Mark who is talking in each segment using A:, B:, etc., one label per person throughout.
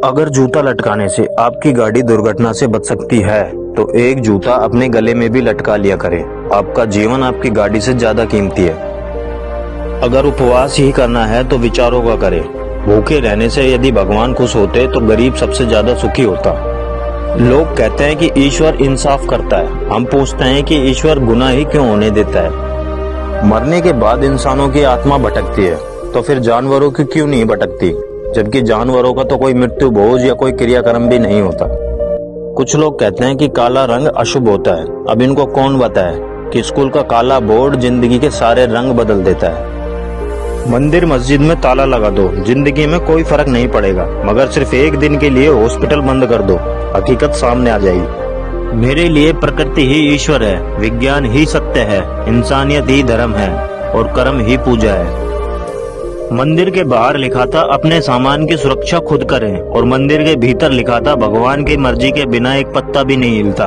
A: अगर जूता लटकाने से आपकी गाड़ी दुर्घटना से बच सकती है तो एक जूता अपने गले में भी लटका लिया करें। आपका जीवन आपकी गाड़ी से ज्यादा कीमती है। अगर उपवास ही करना है तो विचारों का करें। भूखे रहने से यदि भगवान खुश होते तो गरीब सबसे ज्यादा सुखी होता। लोग कहते हैं कि ईश्वर इंसाफ करता है। हम पूछते हैं कि ईश्वर गुनाह ही क्यों होने देता है। मरने के बाद इंसानों की आत्मा भटकती है तो फिर जानवरों की क्यों नहीं भटकती, जबकि जानवरों का तो कोई मृत्यु भोज या कोई क्रियाक्रम भी नहीं होता। कुछ लोग कहते हैं कि काला रंग अशुभ होता है। अब इनको कौन बताए कि स्कूल का काला बोर्ड जिंदगी के सारे रंग बदल देता है। मंदिर मस्जिद में ताला लगा दो, जिंदगी में कोई फर्क नहीं पड़ेगा, मगर सिर्फ एक दिन के लिए हॉस्पिटल बंद कर दो, हकीकत सामने आ जाएगी। मेरे लिए प्रकृति ही ईश्वर है, विज्ञान ही सत्य है, इंसानियत ही धर्म है और कर्म ही पूजा है। मंदिर के बाहर लिखा था अपने सामान की सुरक्षा खुद करें, और मंदिर के भीतर लिखा था भगवान की मर्जी के बिना एक पत्ता भी नहीं हिलता।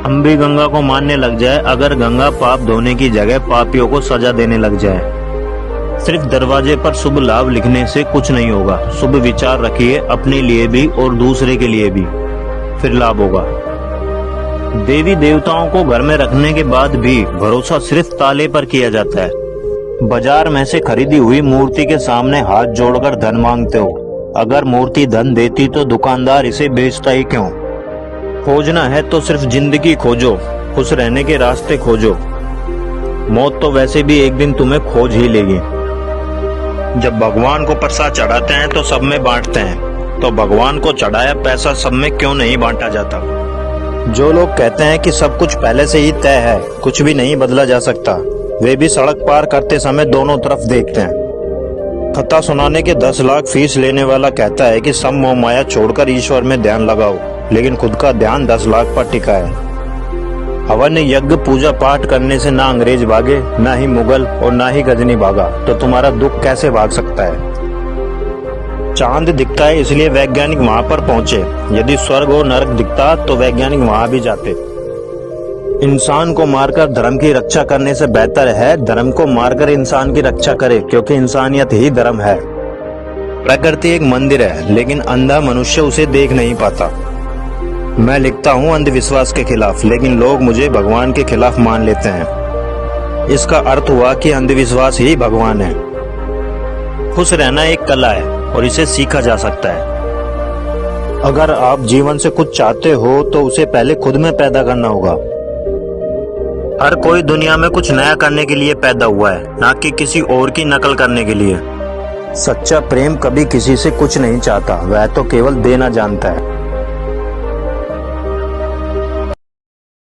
A: हम भी गंगा को मानने लग जाए अगर गंगा पाप धोने की जगह पापियों को सजा देने लग जाए। सिर्फ दरवाजे पर शुभ लाभ लिखने से कुछ नहीं होगा। शुभ विचार रखिए अपने लिए भी और दूसरे के लिए भी, फिर लाभ होगा। देवी देवताओं को घर में रखने के बाद भी भरोसा सिर्फ ताले पर किया जाता है। बाजार में से खरीदी हुई मूर्ति के सामने हाथ जोड़कर धन मांगते हो। अगर मूर्ति धन देती तो दुकानदार इसे बेचता ही क्यों। खोजना है तो सिर्फ जिंदगी खोजो, खुश रहने के रास्ते खोजो। मौत तो वैसे भी एक दिन तुम्हें खोज ही लेगी। जब भगवान को प्रसाद चढ़ाते हैं तो सब में बांटते हैं, तो भगवान को चढ़ाया पैसा सब में क्यों नहीं बांटा जाता। जो लोग कहते हैं कि सब कुछ पहले से ही तय है, कुछ भी नहीं बदला जा सकता, वे भी सड़क पार करते समय दोनों तरफ देखते हैं। कथा सुनाने के 10 लाख फीस लेने वाला कहता है कि सब मोह माया छोड़कर ईश्वर में ध्यान लगाओ, लेकिन खुद का ध्यान 10 लाख पर टिका है। हवन यज्ञ पूजा पाठ करने से ना अंग्रेज भागे, ना ही मुगल और ना ही गजनी भागा, तो तुम्हारा दुख कैसे भाग सकता है। चांद दिखता है इसलिए वैज्ञानिक वहां पर पहुंचे। यदि स्वर्ग और नरक दिखता तो वैज्ञानिक वहां भी जाते। इंसान को मारकर धर्म की रक्षा करने से बेहतर है धर्म को मारकर इंसान की रक्षा करे, क्योंकि इंसानियत ही धर्म है। प्रकृति एक मंदिर है, लेकिन अंधा मनुष्य उसे देख नहीं पाता। मैं लिखता हूँ अंधविश्वास के खिलाफ, लेकिन लोग मुझे भगवान के खिलाफ मान लेते हैं। इसका अर्थ हुआ कि अंधविश्वास ही भगवान है। खुश रहना एक कला है और इसे सीखा जा सकता है। अगर आप जीवन से कुछ चाहते हो तो उसे पहले खुद में पैदा करना होगा। हर कोई दुनिया में कुछ नया करने के लिए पैदा हुआ है, ना कि किसी और की नकल करने के लिए। सच्चा प्रेम कभी किसी से कुछ नहीं चाहता, वह तो केवल देना जानता है।